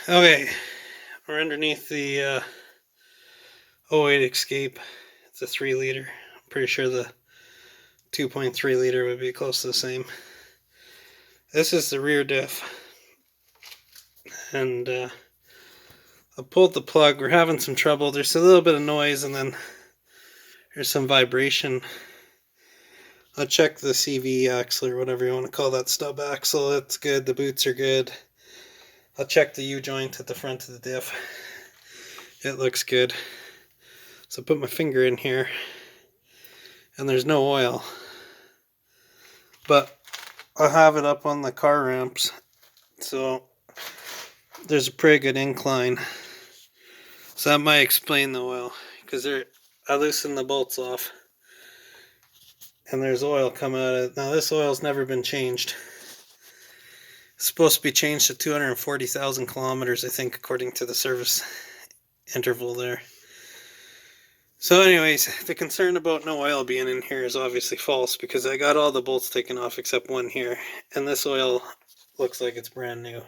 Okay, we're underneath the '08 Escape. It's a 3 liter. I'm pretty sure the 2.3 liter would be close to the same. This is the rear diff, and I pulled the plug. We're having some trouble. There's a little bit of noise, and then there's some vibration. I checked the CV axle, or whatever you want to call that stub axle. It's good. The boots are good. I'll check the U-joint at the front of the diff. It looks good. So I put my finger in here, and there's no oil. But I have it up on the car ramps, so there's a pretty good incline. So that might explain the oil, because I loosened the bolts off, and there's oil coming out of it. Now this oil's never been changed. It's supposed to be changed to 240,000 kilometers, I think, according to the service interval there. So anyways, the concern about no oil being in here is obviously false, because I got all the bolts taken off except one here, and this oil looks like it's brand new.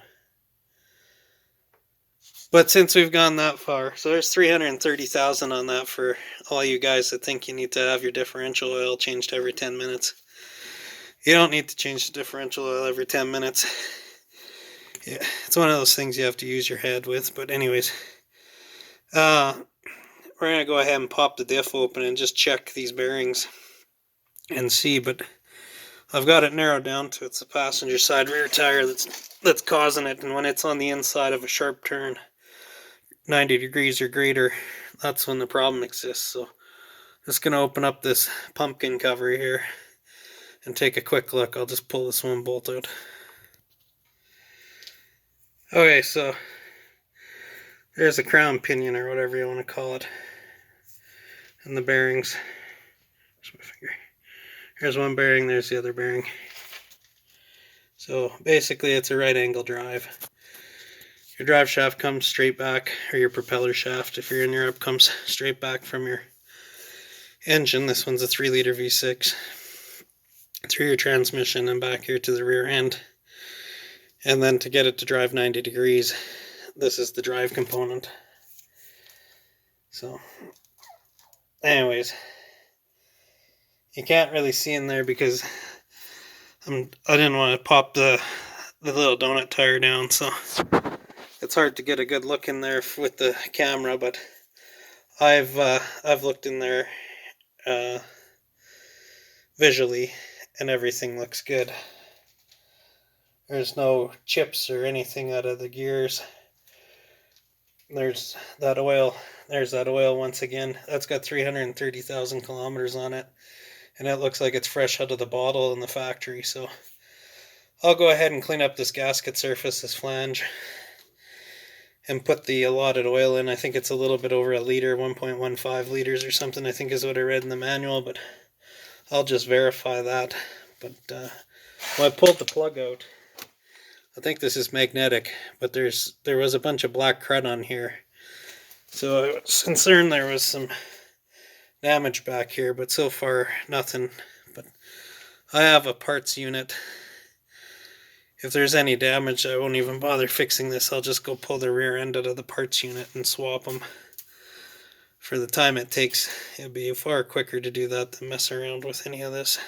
But since we've gone that far, so there's 330,000 on that for all you guys that think you need to have your differential oil changed every 10 minutes. You don't need to change the differential oil every 10 minutes. Yeah, it's one of those things you have to use your head with. But anyways, we're going to go ahead and pop the diff open and just check these bearings and see. But I've got it narrowed down to it's the passenger side rear tire that's causing it. And when it's on the inside of a sharp turn, 90 degrees or greater, that's when the problem exists. So I'm just going to open up this pumpkin cover here and take a quick look. I'll just pull this one bolt out. Okay, so there's a crown pinion, or whatever you want to call it, and the bearings. There's my finger. Here's one bearing, there's the other bearing. So basically it's a right angle drive. Your drive shaft comes straight back, or your propeller shaft, if you're in Europe, comes straight back from your engine. This one's a 3 liter V6. Through your transmission and back here to the rear end. And then to get it to drive 90 degrees, this is the drive component. So, anyways, you can't really see in there because I didn't want to pop the little donut tire down, so it's hard to get a good look in there with the camera. But I've looked in there visually, and everything looks good. There's no chips or anything out of the gears. There's that oil. There's that oil once again. That's got 330,000 kilometers on it, and it looks like it's fresh out of the bottle in the factory. So I'll go ahead and clean up this gasket surface, this flange, and put the allotted oil in. I think it's a little bit over a liter, 1.15 liters or something, I think is what I read in the manual, but I'll just verify that. But when I pulled the plug out, I think this is magnetic, but there was a bunch of black crud on here. So I was concerned there was some damage back here, but so far nothing. But I have a parts unit. If there's any damage, I won't even bother fixing this. I'll just go pull the rear end out of the parts unit and swap them. For the time it takes, it'd be far quicker to do that than mess around with any of this.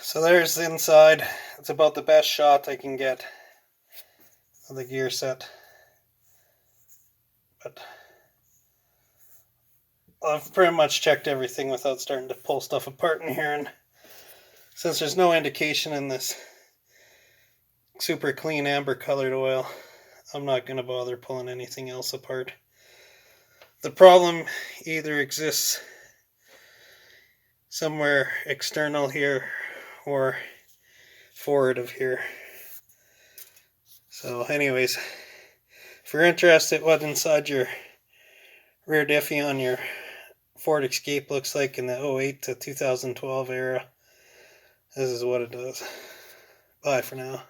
So there's the inside. It's about the best shot I can get of the gear set. But I've pretty much checked everything without starting to pull stuff apart in here. And since there's no indication in this super clean amber colored oil, I'm not going to bother pulling anything else apart. The problem either exists somewhere external here or forward of here. So anyways, if you're interested what inside your rear diffie on your Ford Escape looks like in the 08 to 2012 era, this is what it does. Bye for now.